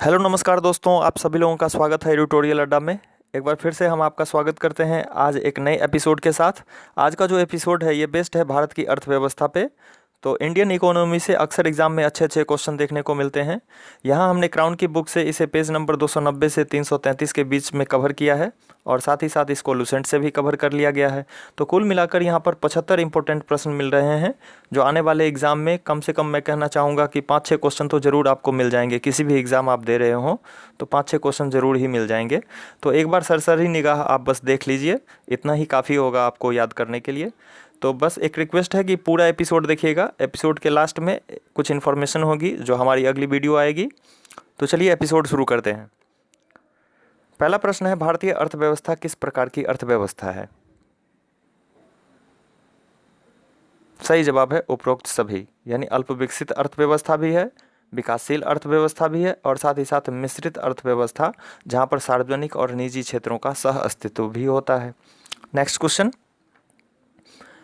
Hello नमस्कार दोस्तों, आप सभी लोगों का स्वागत है ट्यूटोरियल अड्डा में। एक बार फिर से हम आपका स्वागत करते हैं आज एक नए एपिसोड के साथ। आज का जो एपिसोड है ये बेस्ड है भारत की अर्थव्यवस्था पे। तो इंडियन इकोनॉमी से अक्सर एग्जाम में अच्छे अच्छे क्वेश्चन देखने को मिलते हैं। यहाँ हमने क्राउन की बुक से इसे पेज नंबर 290 से 333 के बीच में कवर किया है और साथ ही साथ इसको लुसेंट से भी कवर कर लिया गया है। तो कुल मिलाकर यहाँ पर 75 इंपॉर्टेंट प्रश्न मिल रहे हैं जो आने वाले एग्ज़ाम में कम से कम मैं कहना चाहूँगा कि 5-6 क्वेश्चन तो ज़रूर आपको मिल जाएंगे। किसी भी एग्ज़ाम आप दे रहे हो तो 5-6 क्वेश्चन ज़रूर ही मिल जाएंगे। तो एक बार सरसरी निगाह आप बस देख लीजिए, इतना ही काफ़ी होगा आपको याद करने के लिए। तो बस एक रिक्वेस्ट है कि पूरा एपिसोड देखिएगा। एपिसोड के लास्ट में कुछ इन्फॉर्मेशन होगी जो हमारी अगली वीडियो आएगी। तो चलिए एपिसोड शुरू करते हैं। पहला प्रश्न है, भारतीय अर्थव्यवस्था किस प्रकार की अर्थव्यवस्था है? सही जवाब है उपरोक्त सभी, यानी अल्प विकसित अर्थव्यवस्था भी है, विकासशील अर्थव्यवस्था भी है और साथ ही साथ मिश्रित अर्थव्यवस्था जहाँ पर सार्वजनिक और निजी क्षेत्रों का सह अस्तित्व भी होता है। नेक्स्ट क्वेश्चन,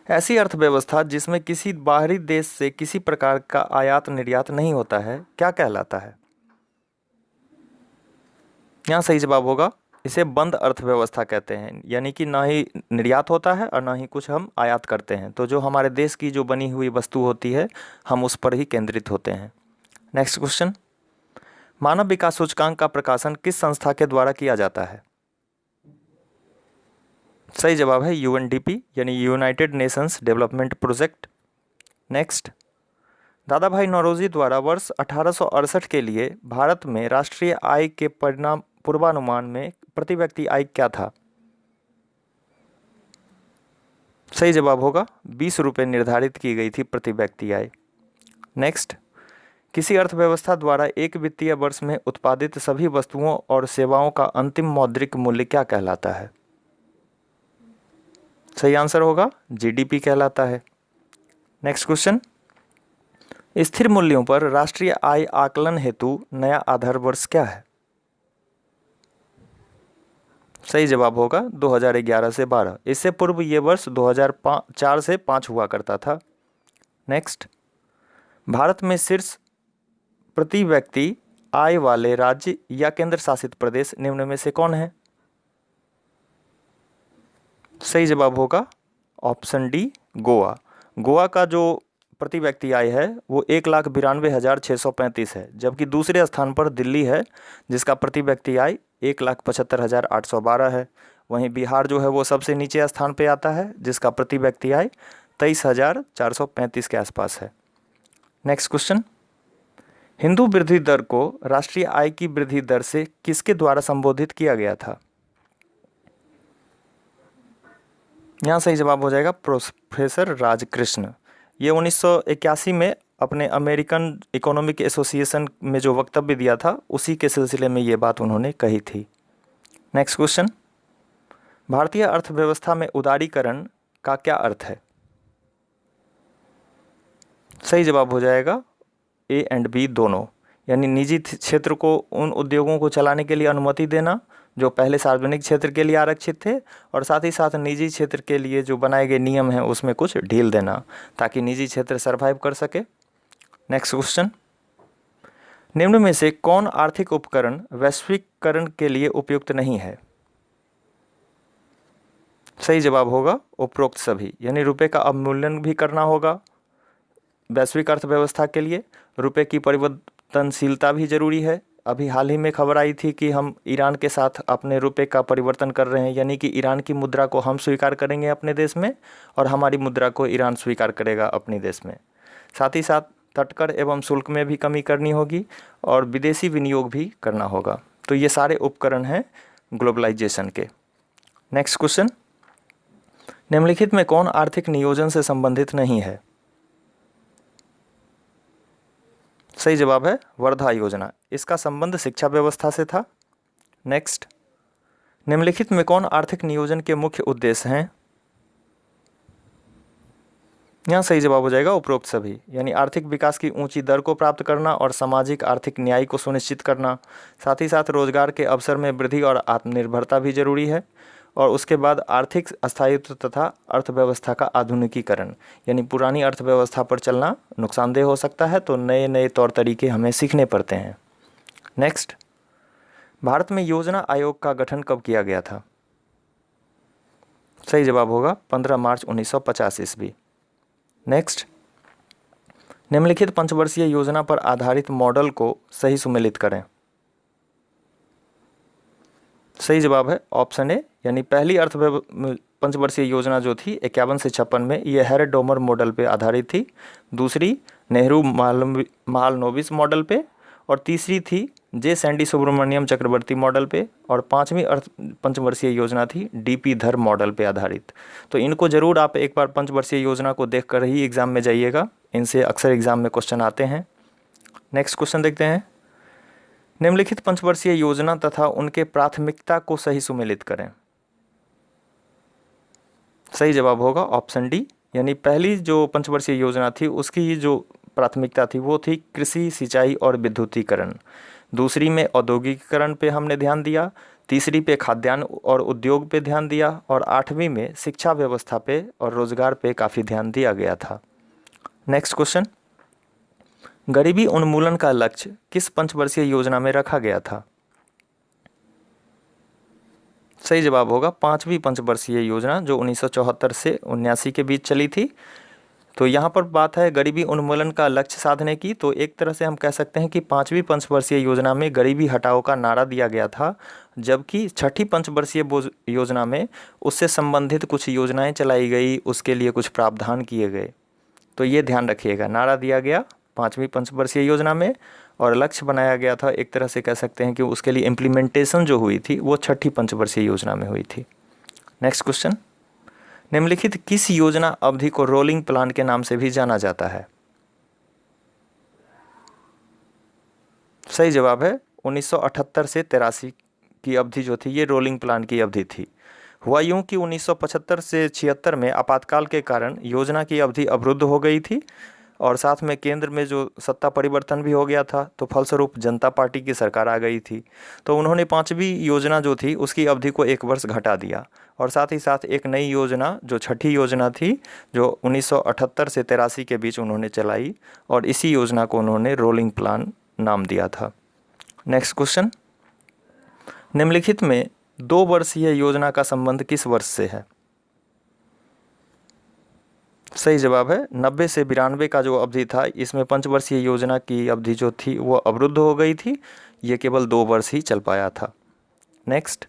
ऐसी अर्थव्यवस्था जिसमें किसी बाहरी देश से किसी प्रकार का आयात निर्यात नहीं होता है क्या कहलाता है? यहाँ सही जवाब होगा, इसे बंद अर्थव्यवस्था कहते हैं, यानी कि ना ही निर्यात होता है और ना ही कुछ हम आयात करते हैं। तो जो हमारे देश की जो बनी हुई वस्तु होती है हम उस पर ही केंद्रित होते हैं। नेक्स्ट क्वेश्चन, मानव विकास सूचकांक का प्रकाशन किस संस्था के द्वारा किया जाता है? सही जवाब है UNDP, यानी United Nations development project. Next, दादा भाई नौरोजी द्वारा वर्ष 1868 के लिए भारत में राष्ट्रीय आय के पूर्वानुमान में प्रति व्यक्ति आय क्या था? सही जवाब होगा 20 रुपये निर्धारित की गई थी प्रति व्यक्ति आय। नेक्स्ट, किसी अर्थव्यवस्था द्वारा एक वित्तीय वर्ष में उत्पादित सभी वस्तुओं और सेवाओं का अंतिम मौद्रिक मूल्य क्या कहलाता है? सही आंसर होगा GDP कहलाता है। नेक्स्ट क्वेश्चन, स्थिर मूल्यों पर राष्ट्रीय आय आकलन हेतु नया आधार वर्ष क्या है? सही जवाब होगा 2011 से 12। इससे पूर्व ये वर्ष 2004 से 5 हुआ करता था। नेक्स्ट, भारत में शीर्ष प्रति व्यक्ति आय वाले राज्य या केंद्र शासित प्रदेश निम्न में से कौन है? सही जवाब होगा ऑप्शन डी, गोवा। गोवा का जो प्रति व्यक्ति आय है वो 1,92,635 है, जबकि दूसरे स्थान पर दिल्ली है जिसका प्रति व्यक्ति आय 1,75,812 है। वहीं बिहार जो है वो सबसे नीचे स्थान पे आता है जिसका प्रति व्यक्ति आय 23,435 के आसपास है। नेक्स्ट क्वेश्चन, हिंदू वृद्धि दर को राष्ट्रीय आय की वृद्धि दर से किसके द्वारा संबोधित किया गया था? यहाँ सही जवाब हो जाएगा प्रोफेसर राजकृष्ण। ये 1981 में अपने अमेरिकन इकोनॉमिक एसोसिएशन में जो वक्तव्य दिया था उसी के सिलसिले में ये बात उन्होंने कही थी। नेक्स्ट क्वेश्चन, भारतीय अर्थव्यवस्था में उदारीकरण का क्या अर्थ है? सही जवाब हो जाएगा A और B दोनों, यानी निजी क्षेत्र को उन उद्योगों को चलाने के लिए अनुमति देना जो पहले सार्वजनिक क्षेत्र के लिए आरक्षित थे और साथ ही साथ निजी क्षेत्र के लिए जो बनाए गए नियम हैं उसमें कुछ ढील देना ताकि निजी क्षेत्र सरवाइव कर सके। नेक्स्ट क्वेश्चन, निम्न में से कौन आर्थिक उपकरण वैश्वीकरण के लिए उपयुक्त नहीं है? सही जवाब होगा उपरोक्त सभी, यानी रुपए का अवमूल्यन भी करना होगा वैश्विक अर्थव्यवस्था के लिए। रुपए की परिवर्तनशीलता भी जरूरी है। अभी हाल ही में खबर आई थी कि हम ईरान के साथ अपने रुपए का परिवर्तन कर रहे हैं, यानी कि ईरान की मुद्रा को हम स्वीकार करेंगे अपने देश में और हमारी मुद्रा को ईरान स्वीकार करेगा अपने देश में। साथ ही साथ तटकर एवं शुल्क में भी कमी करनी होगी और विदेशी विनियोग भी करना होगा। तो ये सारे उपकरण हैं ग्लोबलाइजेशन के। नेक्स्ट क्वेश्चन, निम्नलिखित में कौन आर्थिक नियोजन से संबंधित नहीं है? सही जवाब है वर्धा योजना, इसका संबंध शिक्षा व्यवस्था से था। नेक्स्ट, निम्नलिखित में कौन आर्थिक नियोजन के मुख्य उद्देश्य हैं? यहाँ सही जवाब हो जाएगा उपरोक्त सभी, यानी आर्थिक विकास की ऊंची दर को प्राप्त करना और सामाजिक आर्थिक न्याय को सुनिश्चित करना। साथ ही साथ रोजगार के अवसर में वृद्धि और आत्मनिर्भरता भी जरूरी है। और उसके बाद आर्थिक स्थायित्व तथा अर्थव्यवस्था का आधुनिकीकरण, यानी पुरानी अर्थव्यवस्था पर चलना नुकसानदेह हो सकता है, तो नए नए तौर तरीके हमें सीखने पड़ते हैं। नेक्स्ट, भारत में योजना आयोग का गठन कब किया गया था? सही जवाब होगा 15 मार्च 1950 ईस्वी। नेक्स्ट, निम्नलिखित पंचवर्षीय योजना पर आधारित मॉडल को सही सुमेलित करें। सही जवाब है ऑप्शन ए, यानी पहली पंचवर्षीय योजना जो थी 51 से 56 में, ये हैरेड डोमर मॉडल पे आधारित थी। दूसरी नेहरू महालनोबिस मॉडल पे, और तीसरी थी जे सैंडी सुब्रमण्यम चक्रवर्ती मॉडल पे, और पांचवी पंचवर्षीय योजना थी डीपी धर मॉडल पे आधारित। तो इनको जरूर आप एक बार पंचवर्षीय योजना को देख कर ही एग्जाम में जाइएगा, इनसे अक्सर एग्जाम में क्वेश्चन आते हैं। नेक्स्ट क्वेश्चन देखते हैं, निम्नलिखित पंचवर्षीय योजना तथा उनके प्राथमिकता को सही सुमेलित करें। सही जवाब होगा ऑप्शन डी, यानी पहली जो पंचवर्षीय योजना थी उसकी जो प्राथमिकता थी वो थी कृषि, सिंचाई और विद्युतीकरण। दूसरी में औद्योगिकीकरण पे हमने ध्यान दिया, तीसरी पे खाद्यान्न और उद्योग पे ध्यान दिया, और आठवीं में शिक्षा व्यवस्था पे और रोजगार पे काफ़ी ध्यान दिया गया था। नेक्स्ट क्वेश्चन, गरीबी उन्मूलन का लक्ष्य किस पंचवर्षीय योजना में रखा गया था? सही जवाब होगा पांचवी पंचवर्षीय योजना जो 1974 से 79 के बीच चली थी। तो यहाँ पर बात है गरीबी उन्मूलन का लक्ष्य साधने की, तो एक तरह से हम कह सकते हैं कि पांचवी पंचवर्षीय योजना में गरीबी हटाओ का नारा दिया गया था, जबकि छठी पंचवर्षीय योजना में उससे संबंधित कुछ योजनाएं चलाई गई, उसके लिए कुछ प्रावधान किए गए। तो ये ध्यान रखिएगा, नारा दिया गया पांचवी पंचवर्षीय योजना में और लक्ष्य बनाया गया था, एक तरह से कह सकते हैं कि उसके लिए इम्प्लीमेंटेशन जो हुई थी वो छठी पंचवर्षीय योजना में हुई थी। नेक्स्ट क्वेश्चन, निम्नलिखित किस योजना अवधि को रोलिंग प्लान के नाम से भी जाना जाता है? सही जवाब है 1978 से 83 की अवधि जो थी ये रोलिंग प्लान की अवधि थी। हुआ यूं कि 1975 से 76 में आपातकाल के कारण योजना की अवधि अवरुद्ध हो गई थी, और साथ में केंद्र में जो सत्ता परिवर्तन भी हो गया था, तो फलस्वरूप जनता पार्टी की सरकार आ गई थी। तो उन्होंने पांचवी योजना जो थी उसकी अवधि को 1 वर्ष घटा दिया, और साथ ही साथ एक नई योजना जो छठी योजना थी जो 1978 से 83 के बीच उन्होंने चलाई, और इसी योजना को उन्होंने रोलिंग प्लान नाम दिया था। नेक्स्ट क्वेश्चन, निम्नलिखित में 2 वर्षीय योजना का संबंध किस वर्ष से है? सही जवाब है 90 से 92 का जो अवधि था, इसमें पंचवर्षीय योजना की अवधि जो थी वो अवरुद्ध हो गई थी, ये केवल 2 वर्ष ही चल पाया था। नेक्स्ट,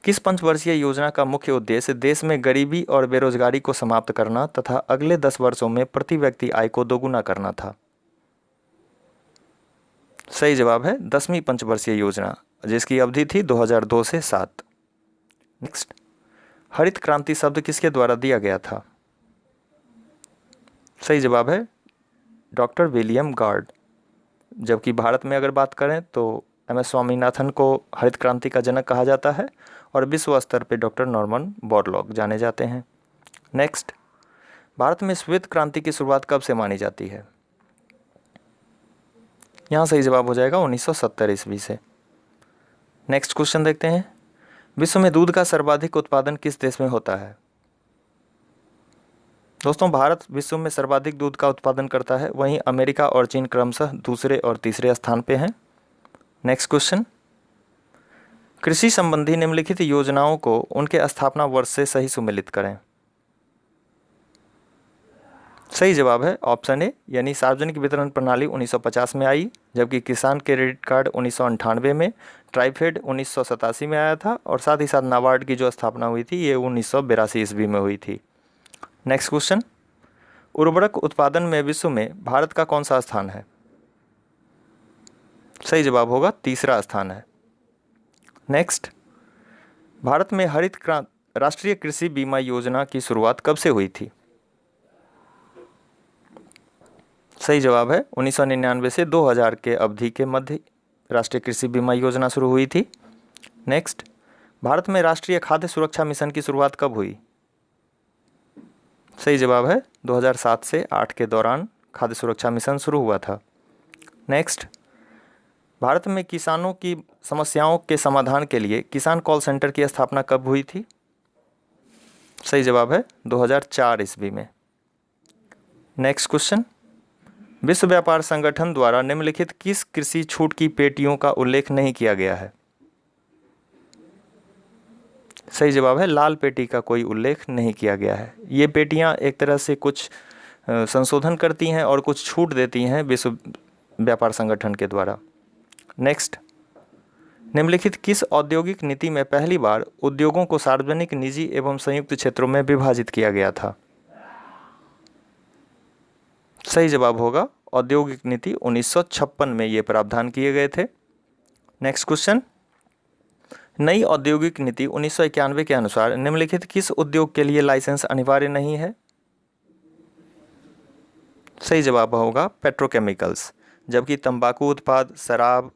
किस पंचवर्षीय योजना का मुख्य उद्देश्य देश में गरीबी और बेरोजगारी को समाप्त करना तथा अगले 10 वर्षों में प्रति व्यक्ति आय को दोगुना करना था? सही जवाब है 10वीं पंचवर्षीय योजना, जिसकी अवधि थी 2002 से 7। नेक्स्ट, हरित क्रांति शब्द किसके द्वारा दिया गया था? सही जवाब है डॉक्टर विलियम गार्ड, जबकि भारत में अगर बात करें तो एम.एस. स्वामीनाथन को हरित क्रांति का जनक कहा जाता है, और विश्व स्तर पे डॉक्टर नॉर्मन बोरलॉग जाने जाते हैं। नेक्स्ट, भारत में श्वेत क्रांति की शुरुआत कब से मानी जाती है? यहाँ सही जवाब हो जाएगा 1970 ईस्वी से। नेक्स्ट क्वेश्चन देखते हैं, विश्व में दूध का सर्वाधिक उत्पादन किस देश में होता है? दोस्तों, भारत विश्व में सर्वाधिक दूध का उत्पादन करता है, वहीं अमेरिका और चीन क्रमशः दूसरे और तीसरे स्थान पे हैं। नेक्स्ट क्वेश्चन, कृषि संबंधी निम्नलिखित योजनाओं को उनके स्थापना वर्ष से सही सुमेलित करें। सही जवाब है ऑप्शन ए, यानी सार्वजनिक वितरण प्रणाली 1950 में आई, जबकि किसान क्रेडिट कार्ड 1998 में, ट्राइफेड 1987 में आया था, और साथ ही साथ नाबार्ड की जो स्थापना हुई थी ये 1982 ईस्वी में हुई थी। नेक्स्ट क्वेश्चन, उर्वरक उत्पादन में विश्व में भारत का कौन सा स्थान है? सही जवाब होगा 3रा स्थान है। नेक्स्ट, भारत में राष्ट्रीय कृषि बीमा योजना की शुरुआत कब से हुई थी? सही जवाब है 1999 से 2000 के अवधि के मध्य राष्ट्रीय कृषि बीमा योजना शुरू हुई थी। नेक्स्ट, भारत में राष्ट्रीय खाद्य सुरक्षा मिशन की शुरुआत कब हुई? सही जवाब है 2007 से 8 के दौरान खाद्य सुरक्षा मिशन शुरू हुआ था। नेक्स्ट, भारत में किसानों की समस्याओं के समाधान के लिए किसान कॉल सेंटर की स्थापना कब हुई थी? सही जवाब है 2004 ईस्वी में। नेक्स्ट क्वेश्चन, विश्व व्यापार संगठन द्वारा निम्नलिखित किस कृषि छूट की पेटियों का उल्लेख नहीं किया गया है? सही जवाब है लाल पेटी का कोई उल्लेख नहीं किया गया है। ये पेटियां एक तरह से कुछ संशोधन करती हैं और कुछ छूट देती हैं विश्व व्यापार संगठन के द्वारा। नेक्स्ट, निम्नलिखित किस औद्योगिक नीति में पहली बार उद्योगों को सार्वजनिक, निजी एवं संयुक्त क्षेत्रों में विभाजित किया गया था? सही जवाब होगा औद्योगिक नीति 1956 में ये प्रावधान किए गए थे। नेक्स्ट क्वेश्चन, नई औद्योगिक नीति 1991 के अनुसार निम्नलिखित किस उद्योग के लिए लाइसेंस अनिवार्य नहीं है? सही जवाब होगा पेट्रोकेमिकल्स, जबकि तंबाकू उत्पाद, शराब,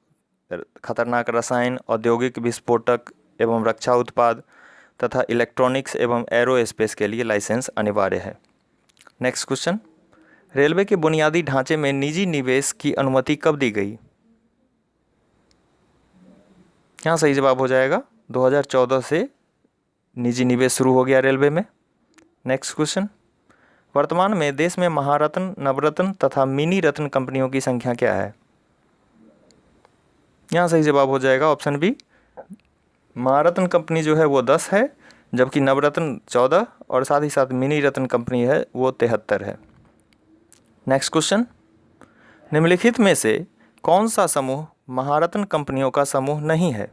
खतरनाक रसायन, औद्योगिक विस्फोटक एवं रक्षा उत्पाद तथा इलेक्ट्रॉनिक्स एवं एरोस्पेस के लिए लाइसेंस अनिवार्य है। नेक्स्ट क्वेश्चन, रेलवे के बुनियादी ढांचे में निजी निवेश की अनुमति कब दी गई? यहाँ सही जवाब हो जाएगा 2014 से निजी निवेश शुरू हो गया रेलवे में। नेक्स्ट क्वेश्चन, वर्तमान में देश में महारत्न, नवरत्न तथा मिनी रत्न कंपनियों की संख्या क्या है? यहाँ सही जवाब हो जाएगा ऑप्शन बी, महारत्न कंपनी जो है वो 10 है, जबकि नवरत्न 14 और साथ ही साथ मिनी रत्न कंपनी है वो 73 है। नेक्स्ट क्वेश्चन, निम्नलिखित में से कौन सा समूह महारत्न कंपनियों का समूह नहीं है?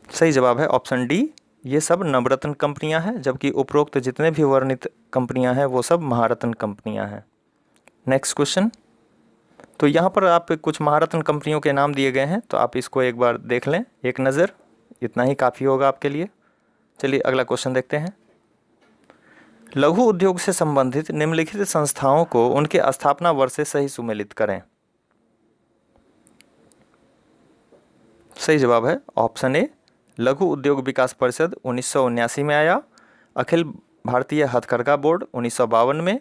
सही जवाब है ऑप्शन डी, ये सब नवरत्न कंपनियां हैं, जबकि उपरोक्त जितने भी वर्णित कंपनियां हैं वो सब महारत्न कंपनियां हैं। नेक्स्ट क्वेश्चन, तो यहाँ पर आप कुछ महारत्न कंपनियों के नाम दिए गए हैं, तो आप इसको एक बार देख लें, एक नज़र, इतना ही काफ़ी होगा आपके लिए। चलिए अगला क्वेश्चन देखते हैं। लघु उद्योग से संबंधित निम्नलिखित संस्थाओं को उनके स्थापना वर्ष से सही सुमेलित करें। सही जवाब है ऑप्शन ए, लघु उद्योग विकास परिषद 1979 में आया, अखिल भारतीय हथकरघा बोर्ड 1952 में,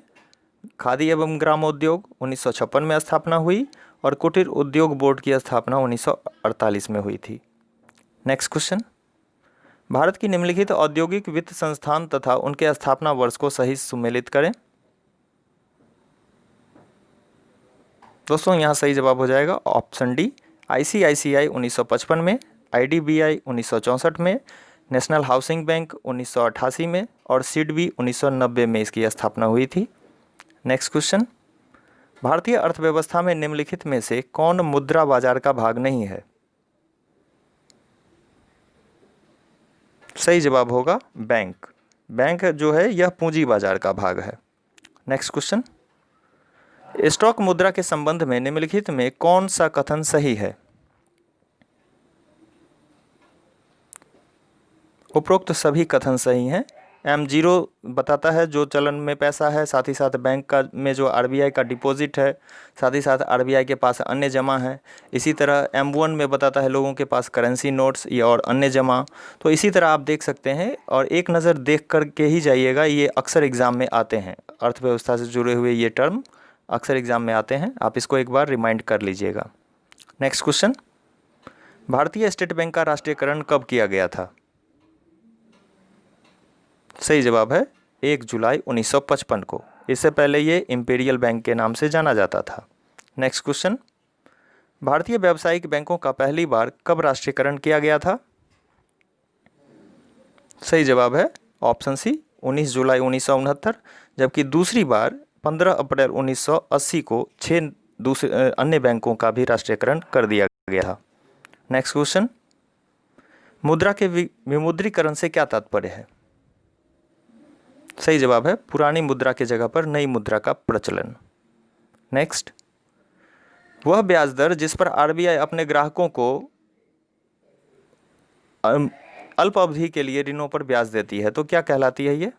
खादी एवं ग्रामोद्योग 1956 में स्थापना हुई और कुटीर उद्योग बोर्ड की स्थापना 1948 में हुई थी। नेक्स्ट क्वेश्चन, भारत की निम्नलिखित औद्योगिक वित्त संस्थान तथा उनके स्थापना वर्ष को सही सुमेलित करें। दोस्तों यहाँ सही जवाब हो जाएगा ऑप्शन डी, आईसीआईसीआई 1955 में, आईडीबीआई 1964 में, नेशनल हाउसिंग बैंक 1988 में और सिडबी 1990 में इसकी स्थापना हुई थी। नेक्स्ट क्वेश्चन, भारतीय अर्थव्यवस्था में निम्नलिखित में से कौन मुद्रा बाजार का भाग नहीं है? सही जवाब होगा बैंक। बैंक जो है यह पूंजी बाजार का भाग है। नेक्स्ट क्वेश्चन, स्टॉक मुद्रा के संबंध में निम्नलिखित में कौन सा कथन सही है? उपरोक्त सभी कथन सही हैं। M0 बताता है जो चलन में पैसा है, साथ ही साथ बैंक का में जो RBI का डिपॉजिट है, साथ ही साथ RBI के पास अन्य जमा है। इसी तरह M1 में बताता है लोगों के पास करेंसी नोट्स या और अन्य जमा। तो इसी तरह आप देख सकते हैं और एक नज़र देख कर के ही जाइएगा, ये अक्सर एग्ज़ाम में आते हैं। अर्थव्यवस्था से जुड़े हुए ये टर्म अक्सर एग्ज़ाम में आते हैं, आप इसको एक बार रिमाइंड कर लीजिएगा। नेक्स्ट क्वेश्चन, भारतीय स्टेट बैंक का राष्ट्रीयकरण कब किया गया था? सही जवाब है 1 जुलाई 1955 को। इससे पहले ये इंपीरियल बैंक के नाम से जाना जाता था। नेक्स्ट क्वेश्चन, भारतीय व्यावसायिक बैंकों का पहली बार कब राष्ट्रीयकरण किया गया था? सही जवाब है ऑप्शन सी, 19 जुलाई 1969, जबकि दूसरी बार 15 अप्रैल 1980 को 6 दूसरे अन्य बैंकों का भी राष्ट्रीयकरण कर दिया गया था। नेक्स्ट क्वेश्चन, मुद्रा के विमुद्रीकरण से क्या तात्पर्य है? सही जवाब है पुरानी मुद्रा के जगह पर नई मुद्रा का प्रचलन। नेक्स्ट, वह ब्याज दर जिस पर RBI अपने ग्राहकों को अल्प अवधि के लिए ऋणों पर ब्याज देती है तो क्या कहलाती है ये?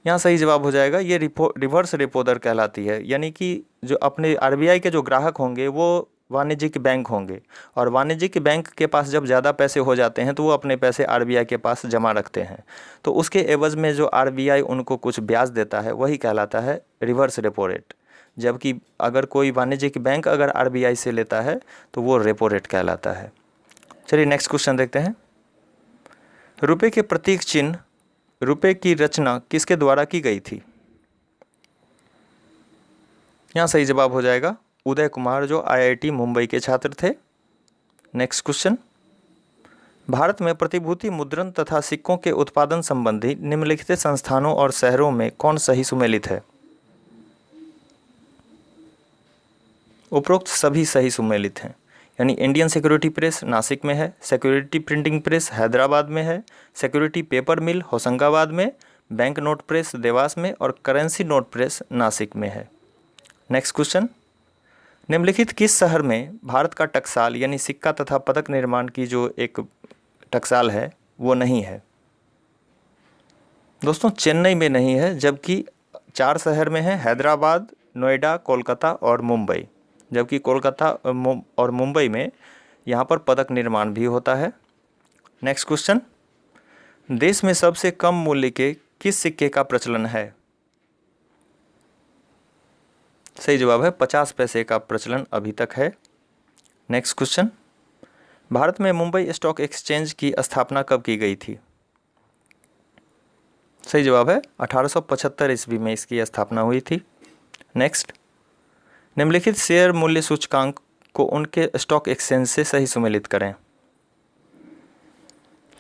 यहाँ सही जवाब हो जाएगा ये रिवर्स रेपो दर कहलाती है। यानी कि जो अपने RBI के जो ग्राहक होंगे वो वाणिज्यिक बैंक होंगे और वाणिज्यिक बैंक के पास जब ज़्यादा पैसे हो जाते हैं तो वो अपने पैसे RBI के पास जमा रखते हैं, तो उसके एवज में जो RBI उनको कुछ ब्याज देता है वही कहलाता है रिवर्स रेपो रेट। जबकि अगर कोई वाणिज्यिक बैंक अगर RBI से लेता है तो वो रेपो रेट कहलाता है। चलिए नेक्स्ट क्वेश्चन देखते हैं। रुपये के प्रतीक चिन्ह रुपये की रचना किसके द्वारा की गई थी? यहाँ सही जवाब हो जाएगा उदय कुमार, जो IIT मुंबई के छात्र थे। नेक्स्ट क्वेश्चन, भारत में प्रतिभूति मुद्रण तथा सिक्कों के उत्पादन संबंधी निम्नलिखित संस्थानों और शहरों में कौन सही सुमेलित है? उपरोक्त सभी सही सुमेलित हैं, यानी इंडियन सिक्योरिटी प्रेस नासिक में है, सिक्योरिटी प्रिंटिंग प्रेस हैदराबाद में है, सिक्योरिटी पेपर मिल होशंगाबाद में, बैंक नोट प्रेस देवास में और करेंसी नोट प्रेस नासिक में है। नेक्स्ट क्वेश्चन, निम्नलिखित किस शहर में भारत का टकसाल यानी सिक्का तथा पदक निर्माण की जो एक टकसाल है वो नहीं है? दोस्तों चेन्नई में नहीं है, जबकि 4 शहर में है, हैदराबाद, नोएडा, कोलकाता और मुंबई। जबकि कोलकाता और मुंबई में यहाँ पर पदक निर्माण भी होता है। नेक्स्ट क्वेश्चन, देश में सबसे कम मूल्य के किस सिक्के का प्रचलन है? सही जवाब है 50 पैसे का प्रचलन अभी तक है। नेक्स्ट क्वेश्चन, भारत में मुंबई स्टॉक एक्सचेंज की स्थापना कब की गई थी? सही जवाब है 1875 ईस्वी में इसकी स्थापना हुई थी। नेक्स्ट, निम्नलिखित शेयर मूल्य सूचकांक को उनके स्टॉक एक्सचेंज से सही सुमेलित करें।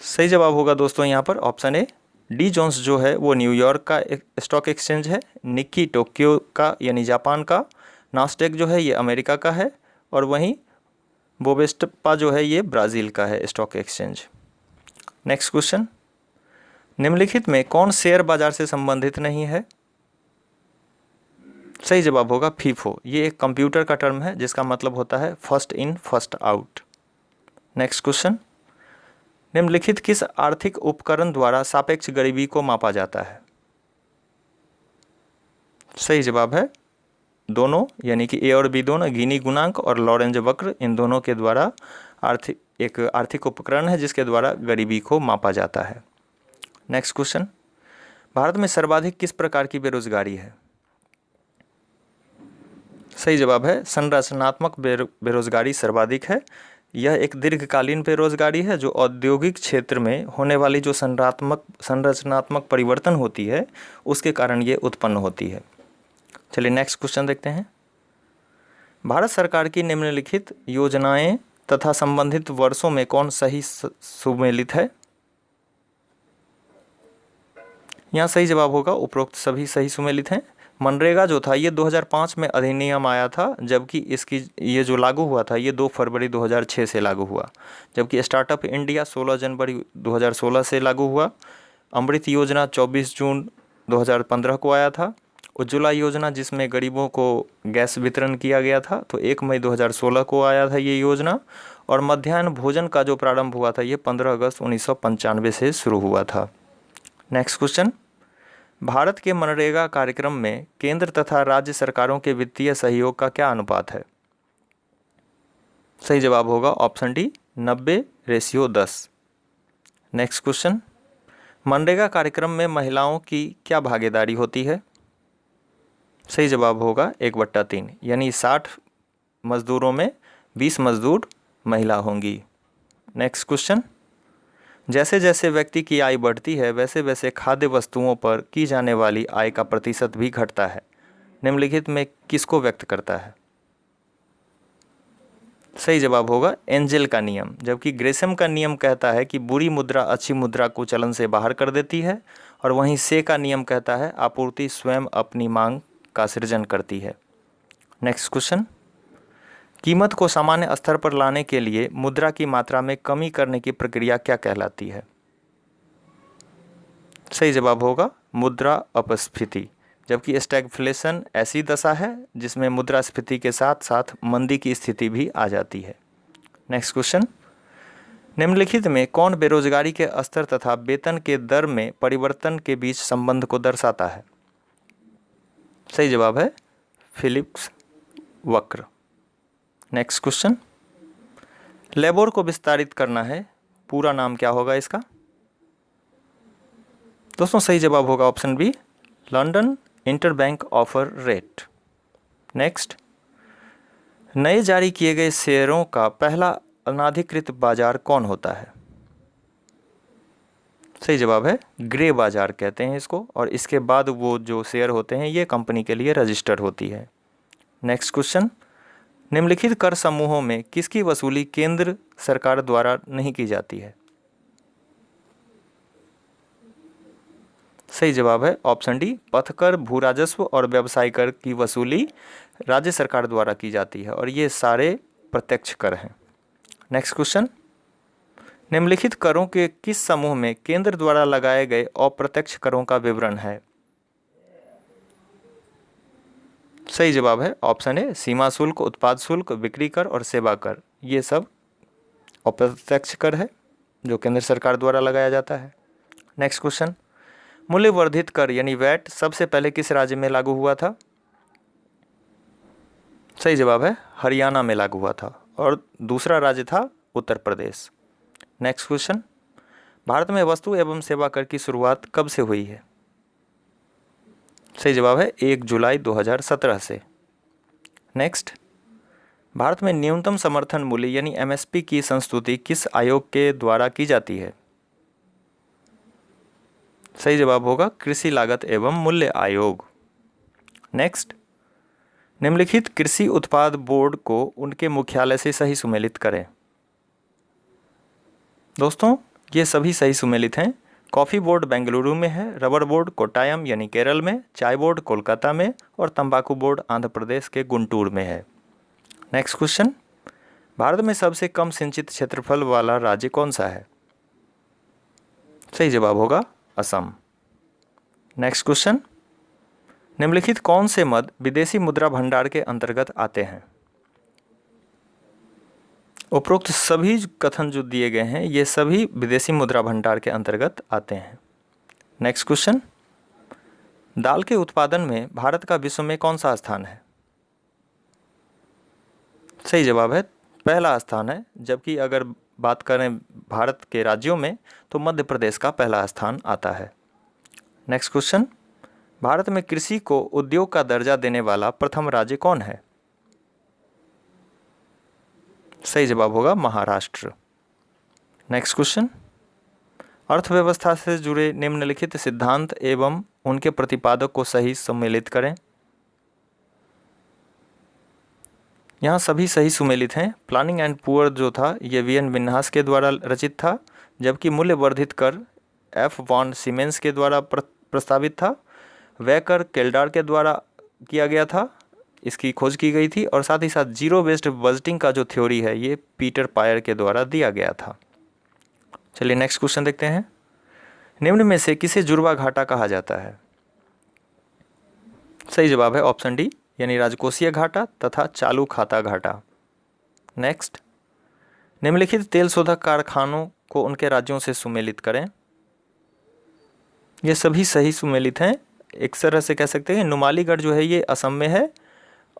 सही जवाब होगा दोस्तों यहाँ पर ऑप्शन ए, डी जोन्स जो है वो न्यूयॉर्क का एक स्टॉक एक्सचेंज है, निक्की टोक्यो का यानी जापान का, नास्डेक जो है ये अमेरिका का है और वहीं बोवेस्पा जो है ये ब्राज़ील का है स्टॉक एक्सचेंज। नेक्स्ट क्वेश्चन, निम्नलिखित में कौन शेयर बाजार से संबंधित नहीं है? सही जवाब होगा फीफो। ये एक कंप्यूटर का टर्म है जिसका मतलब होता है first in first out. Next question, निम्नलिखित किस आर्थिक उपकरण द्वारा सापेक्ष गरीबी को मापा जाता है? सही जवाब है दोनों, यानी कि ए और बी दोनों, गिनी गुणांक और लॉरेंज वक्र, इन दोनों के द्वारा एक आर्थिक उपकरण है जिसके द्वारा गरीबी को मापा जाता है। नेक्स्ट क्वेश्चन, भारत में सर्वाधिक किस प्रकार की बेरोजगारी है? सही जवाब है संरचनात्मक बेरोजगारी सर्वाधिक है। यह एक दीर्घकालीन बेरोजगारी है जो औद्योगिक क्षेत्र में होने वाली जो संरचनात्मक परिवर्तन होती है उसके कारण ये उत्पन्न होती है। चलिए नेक्स्ट क्वेश्चन देखते हैं। भारत सरकार की निम्नलिखित योजनाएं तथा संबंधित वर्षों में कौन सही सुमेलित है? यहाँ सही जवाब होगा उपरोक्त सभी सही सुमेलित हैं। मनरेगा जो था ये 2005 में अधिनियम आया था, जबकि इसकी ये जो लागू हुआ था ये 2 फरवरी 2006 से लागू हुआ। जबकि स्टार्टअप इंडिया 16 जनवरी 2016 से लागू हुआ। अमृत योजना 24 जून 2015 को आया था। उज्ज्वला योजना जिसमें गरीबों को गैस वितरण किया गया था तो 1 मई 2016 को आया था ये योजना। और मध्याह्न भोजन का जो प्रारंभ हुआ था ये 15 अगस्त 1995 से शुरू हुआ था। नेक्स्ट क्वेश्चन, भारत के मनरेगा कार्यक्रम में केंद्र तथा राज्य सरकारों के वित्तीय सहयोग का क्या अनुपात है? सही जवाब होगा option D 90:10। Next question, MNREGA कार्यक्रम में महिलाओं की क्या भागीदारी होती है? सही जवाब होगा 1/3, यानी 60 मजदूरों में 20 मजदूर महिला होंगी। नेक्स्ट क्वेश्चन, जैसे जैसे व्यक्ति की आय बढ़ती है वैसे वैसे खाद्य वस्तुओं पर की जाने वाली आय का प्रतिशत भी घटता है। निम्नलिखित में किसको व्यक्त करता है? सही जवाब होगा एंजेल का नियम। जबकि ग्रेसम का नियम कहता है कि बुरी मुद्रा अच्छी मुद्रा को चलन से बाहर कर देती है और वहीं से का नियम कहता है आपूर्ति स्वयं अपनी मांग का सृजन करती है। नेक्स्ट क्वेश्चन, कीमत को सामान्य स्तर पर लाने के लिए मुद्रा की मात्रा में कमी करने की प्रक्रिया क्या कहलाती है? सही जवाब होगा मुद्रा अपस्फीति। जबकि स्टैगफ्लेशन ऐसी दशा है जिसमें मुद्रास्फीति के साथ साथ मंदी की स्थिति भी आ जाती है। नेक्स्ट क्वेश्चन, निम्नलिखित में कौन बेरोजगारी के स्तर तथा वेतन के दर में परिवर्तन के बीच संबंध को दर्शाता है? सही जवाब है फिलिप्स वक्र। नेक्स्ट क्वेश्चन, लेबोर को विस्तारित करना है, पूरा नाम क्या होगा इसका? दोस्तों सही जवाब होगा option B London interbank offer rate. Next, नए जारी किए गए शेयरों का पहला अनाधिकृत बाजार कौन होता है? सही जवाब है ग्रे बाजार कहते हैं इसको, और इसके बाद वो जो शेयर होते हैं ये कंपनी के लिए रजिस्टर होती है। नेक्स्ट क्वेश्चन, निम्नलिखित कर समूहों में किसकी वसूली केंद्र सरकार द्वारा नहीं की जाती है? सही जवाब है ऑप्शन डी, पथकर, भू राजस्व और व्यवसाय कर की वसूली राज्य सरकार द्वारा की जाती है और ये सारे प्रत्यक्ष कर हैं। नेक्स्ट क्वेश्चन, निम्नलिखित करों के किस समूह में केंद्र द्वारा लगाए गए अप्रत्यक्ष करों का विवरण है? सही जवाब है ऑप्शन ए, सीमा शुल्क, उत्पाद शुल्क, बिक्री कर और सेवा कर। ये सब अप्रत्यक्ष कर है जो केंद्र सरकार द्वारा लगाया जाता है। नेक्स्ट क्वेश्चन, मूल्य वर्धित कर यानी वैट सबसे पहले किस राज्य में लागू हुआ था? सही जवाब है हरियाणा में लागू हुआ था और दूसरा राज्य था उत्तर प्रदेश। नेक्स्ट क्वेश्चन, भारत में वस्तु एवं सेवा कर की शुरुआत कब से हुई है? सही जवाब है 1 जुलाई 2017 से। नेक्स्ट, भारत में न्यूनतम समर्थन मूल्य यानी एमएसपी की संस्तुति किस आयोग के द्वारा की जाती है? सही जवाब होगा कृषि लागत एवं मूल्य आयोग। नेक्स्ट, निम्नलिखित कृषि उत्पाद बोर्ड को उनके मुख्यालय से सही सुमेलित करें। दोस्तों ये सभी सही सुमेलित हैं। कॉफ़ी बोर्ड बेंगलुरु में है, रबर बोर्ड कोट्टायम यानी केरल में, चाय बोर्ड कोलकाता में और तंबाकू बोर्ड आंध्र प्रदेश के गुंटूर में है। नेक्स्ट क्वेश्चन, भारत में सबसे कम सिंचित क्षेत्रफल वाला राज्य कौन सा है? सही जवाब होगा असम। नेक्स्ट क्वेश्चन, निम्नलिखित कौन से मद विदेशी मुद्रा भंडार के अंतर्गत आते हैं? उपरोक्त सभी कथन जो दिए गए हैं ये सभी विदेशी मुद्रा भंडार के अंतर्गत आते हैं। नेक्स्ट क्वेश्चन, दाल के उत्पादन में भारत का विश्व में कौन सा स्थान है? सही जवाब है पहला स्थान है, जबकि अगर बात करें भारत के राज्यों में तो मध्य प्रदेश का पहला स्थान आता है। नेक्स्ट क्वेश्चन, भारत में कृषि को उद्योग का दर्जा देने वाला प्रथम राज्य कौन है? सही जवाब होगा महाराष्ट्र। नेक्स्ट क्वेश्चन, अर्थव्यवस्था से जुड़े निम्नलिखित सिद्धांत एवं उनके प्रतिपादक को सही सम्मिलित करें। यहाँ सभी सही सुमेलित हैं। प्लानिंग एंड पुअर जो था ये वीएन विन्हास के द्वारा रचित था, जबकि मूल्य वर्धित कर एफ वॉन सीमेंस के द्वारा प्रस्तावित था। वह कर केल्डार के द्वारा किया गया था, इसकी खोज की गई थी और साथ ही साथ जीरो बेस्ड बजटिंग का जो थ्योरी है ये पीटर पायर के द्वारा दिया गया था। चलिए नेक्स्ट क्वेश्चन देखते हैं, निम्न में से किसे जुड़वा घाटा कहा जाता है? सही जवाब है ऑप्शन डी यानी राजकोषीय घाटा तथा चालू खाता घाटा। नेक्स्ट, निम्नलिखित तेल शोधक कारखानों को उनके राज्यों से सुमेलित करें। ये सभी सही सुमेलित हैं। एक तरह से कह सकते हैं नुमालीगढ़ जो है ये असम में है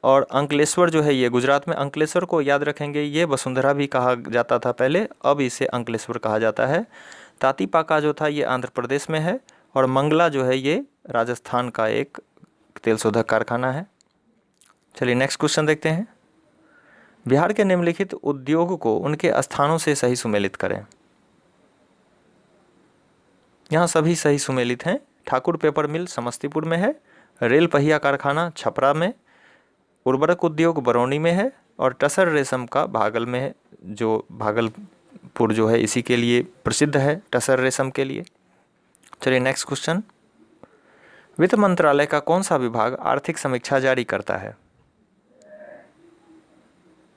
और अंकलेश्वर जो है ये गुजरात में। अंकलेश्वर को याद रखेंगे ये वसुंधरा भी कहा जाता था पहले, अब इसे अंकलेश्वर कहा जाता है। तातीपाका जो था ये आंध्र प्रदेश में है और मंगला जो है ये राजस्थान का एक तेल शोधक कारखाना है। चलिए नेक्स्ट क्वेश्चन देखते हैं, बिहार के निम्नलिखित उद्योग को उनके स्थानों से सही सुमेलित करें। यहाँ सभी सही सुमेलित हैं। ठाकुर पेपर मिल समस्तीपुर में है, रेल पहिया कारखाना छपरा में, उर्वरक उद्योग बरौनी में है और टसर रेशम का भागल में है, जो भागलपुर जो है इसी के लिए प्रसिद्ध है, टसर रेशम के लिए। चलिए नेक्स्ट क्वेश्चन, वित्त मंत्रालय का कौन सा विभाग आर्थिक समीक्षा जारी करता है?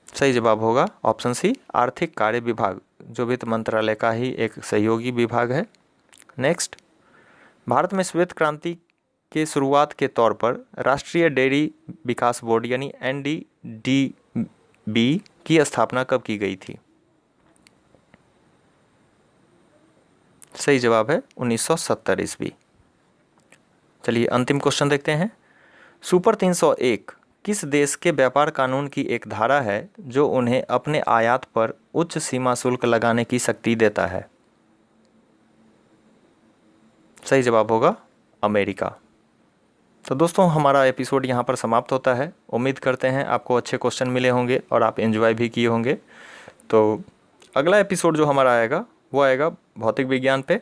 सही जवाब होगा ऑप्शन सी आर्थिक कार्य विभाग, जो वित्त मंत्रालय का ही एक सहयोगी विभाग है। नेक्स्ट, भारत में श्वेत क्रांति के शुरुआत के तौर पर राष्ट्रीय डेयरी विकास बोर्ड यानी एनडीडीबी की स्थापना कब की गई थी? सही जवाब है 1970 ईस्वी। चलिए अंतिम क्वेश्चन देखते हैं, सुपर 301 किस देश के व्यापार कानून की एक धारा है जो उन्हें अपने आयात पर उच्च सीमा शुल्क लगाने की शक्ति देता है? सही जवाब होगा अमेरिका। तो दोस्तों हमारा एपिसोड यहाँ पर समाप्त होता है। उम्मीद करते हैं आपको अच्छे क्वेश्चन मिले होंगे और आप एंजॉय भी किए होंगे। तो अगला एपिसोड जो हमारा आएगा वो आएगा भौतिक विज्ञान पे,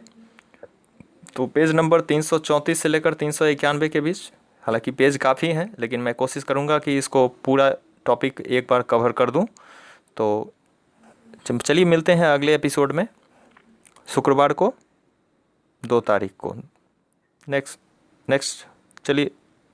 तो पेज नंबर 334 से लेकर 391 के बीच। हालांकि पेज काफ़ी हैं लेकिन मैं कोशिश करूँगा कि इसको पूरा टॉपिक एक बार कवर कर दूं। तो चलिए मिलते हैं अगले एपिसोड में, शुक्रवार को 2 तारीख को। नेक्स्ट चलिए